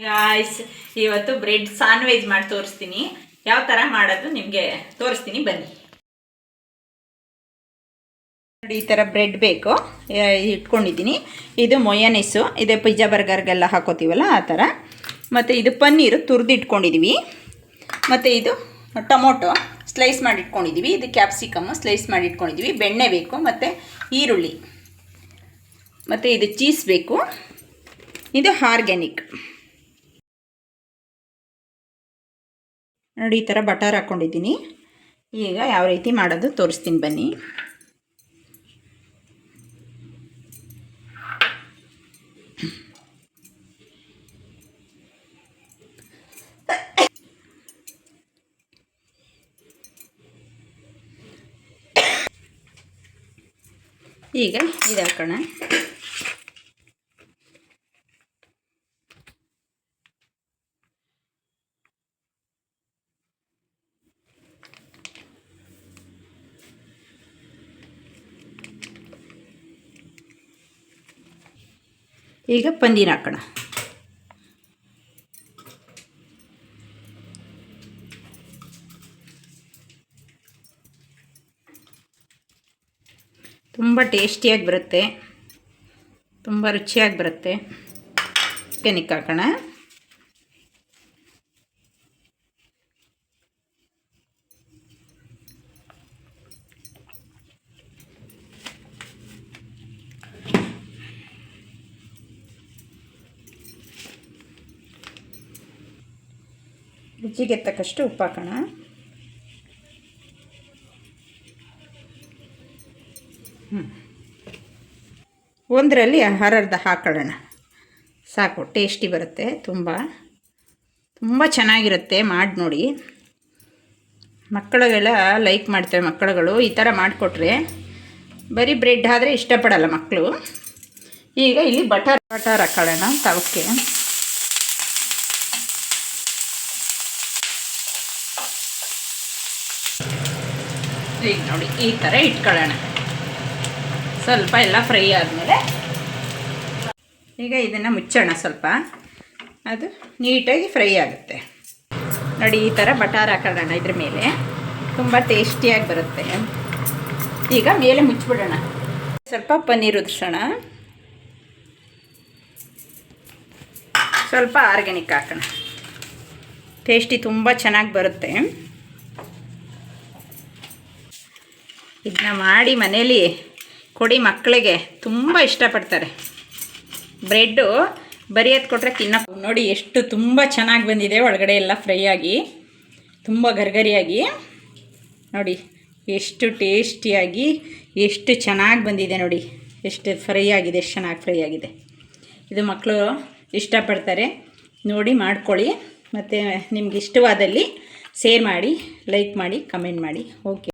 Guys, ಇವತ್ತು bread sandwich ಮಾಡಿ ತೋರಿಸ್ತೀನಿ. ಯಾವ ಥರ ಮಾಡೋದು ನಿಮಗೆ ತೋರಿಸ್ತೀನಿ, ಬನ್ನಿ ನೋಡಿ. ಈ ಥರ ಬ್ರೆಡ್ ಬೇಕು, ಇಟ್ಕೊಂಡಿದ್ದೀನಿ. ಇದು ಮೊಯನೀಸು, ಇದೆ ಪಿಜ್ಜಾ ಬರ್ಗರ್ಗೆಲ್ಲ ಹಾಕೋತೀವಲ್ಲ ಆ ಥರ. ಮತ್ತು ಇದು ಪನ್ನೀರು ತುರಿದು ಇಟ್ಕೊಂಡಿದ್ದೀವಿ. ಮತ್ತು ಇದು ಟೊಮೊಟೊ ಸ್ಲೈಸ್ ಮಾಡಿ ಇಟ್ಕೊಂಡಿದ್ದೀವಿ. ಇದು ಕ್ಯಾಪ್ಸಿಕಮ್ಮು ಸ್ಲೈಸ್ ಮಾಡಿ ಇಟ್ಕೊಂಡಿದ್ದೀವಿ. ಬೆಣ್ಣೆ ಬೇಕು, ಮತ್ತು ಈರುಳ್ಳಿ, ಮತ್ತು ಇದು ಚೀಸ್ ಬೇಕು. ಇದು ಆರ್ಗ್ಯಾನಿಕ್ ನೋಡಿ. ಈ ಥರ ಬಟರ್ ಹಾಕ್ಕೊಂಡಿದ್ದೀನಿ. ಈಗ ಯಾವ ರೀತಿ ಮಾಡೋದು ತೋರಿಸ್ತೀನಿ, ಬನ್ನಿ. ಈಗ ಇದು ಹಾಕೋಣ. ಈಗ ಪನ್ನೀರ್ ಹಾಕೋಣ. ತುಂಬ ಟೇಸ್ಟಿಯಾಗಿ ಬರುತ್ತೆ, ತುಂಬ ರುಚಿಯಾಗಿ ಬರುತ್ತೆ. ಕೆನಿಕ್ ಹಾಕೋಣ. ರುಚಿಗೆ ತಕ್ಕಷ್ಟು ಉಪ್ಪು ಹಾಕೋಣ. ಒಂದರಲ್ಲಿ ಅರ್ಧ ಹಾಕೊಳ್ಳೋಣ, ಸಾಕು. ಟೇಸ್ಟಿ ಬರುತ್ತೆ, ತುಂಬ ಚೆನ್ನಾಗಿರುತ್ತೆ. ಮಾಡಿ ನೋಡಿ, ಮಕ್ಕಳಿಗೆಲ್ಲ ಲೈಕ್ ಮಾಡ್ತೇವೆ. ಮಕ್ಕಳುಗಳು ಈ ಥರ ಮಾಡಿಕೊಟ್ರೆ, ಬರೀ ಬ್ರೆಡ್ ಆದರೆ ಇಷ್ಟಪಡಲ್ಲ ಮಕ್ಕಳು. ಈಗ ಇಲ್ಲಿ ಬಟರ್ ಹಾಕೊಳ್ಳೋಣ ತವಕ್ಕೆ. ಈಗ ನೋಡಿ, ಈ ಥರ ಇಟ್ಕೊಳ್ಳೋಣ. ಸ್ವಲ್ಪ ಎಲ್ಲ ಫ್ರೈ ಆದಮೇಲೆ ಈಗ ಇದನ್ನು ಮುಚ್ಚೋಣ. ಸ್ವಲ್ಪ ಅದು ನೀಟಾಗಿ ಫ್ರೈ ಆಗುತ್ತೆ ನೋಡಿ. ಈ ಥರ ಬಟಾರ್ ಹಾಕೊಳ್ಳೋಣ ಇದ್ರ ಮೇಲೆ, ತುಂಬ ಟೇಸ್ಟಿಯಾಗಿ ಬರುತ್ತೆ. ಈಗ ಮೇಲೆ ಮುಚ್ಚಿಬಿಡೋಣ. ಸ್ವಲ್ಪ ಪನ್ನೀರ್ ಉದುರ್ಸೋಣ. ಸ್ವಲ್ಪ ಆರ್ಗ್ಯಾನಿಕ್ ಹಾಕೋಣ. ಟೇಸ್ಟಿ ತುಂಬ ಚೆನ್ನಾಗಿ ಬರುತ್ತೆ. ಇದನ್ನ ಮಾಡಿ ಮನೇಲಿ ಕೊಡಿ, ಮಕ್ಕಳಿಗೆ ತುಂಬ ಇಷ್ಟಪಡ್ತಾರೆ. ಬ್ರೆಡ್ಡು ಬರೀ ಅದು ಕೊಟ್ಟರೆ ತಿನ್ನೋಕೆ ನೋಡಿ ಎಷ್ಟು ತುಂಬ ಚೆನ್ನಾಗಿ ಬಂದಿದೆ. ಒಳಗಡೆ ಎಲ್ಲ ಫ್ರೈ ಆಗಿ ತುಂಬ ಗರಿಗರಿಯಾಗಿ ನೋಡಿ, ಎಷ್ಟು ಟೇಸ್ಟಿಯಾಗಿ ಎಷ್ಟು ಚೆನ್ನಾಗಿ ಬಂದಿದೆ ನೋಡಿ. ಎಷ್ಟು ಫ್ರೈ ಆಗಿದೆ, ಎಷ್ಟು ಚೆನ್ನಾಗಿ ಫ್ರೈ ಆಗಿದೆ. ಇದು ಮಕ್ಕಳು ಇಷ್ಟಪಡ್ತಾರೆ. ನೋಡಿ ಮಾಡ್ಕೊಳ್ಳಿ. ಮತ್ತು ನಿಮ್ಗೆ ಇಷ್ಟವಾದಲ್ಲಿ ಶೇರ್ ಮಾಡಿ, ಲೈಕ್ ಮಾಡಿ, ಕಮೆಂಟ್ ಮಾಡಿ. ಓಕೆ.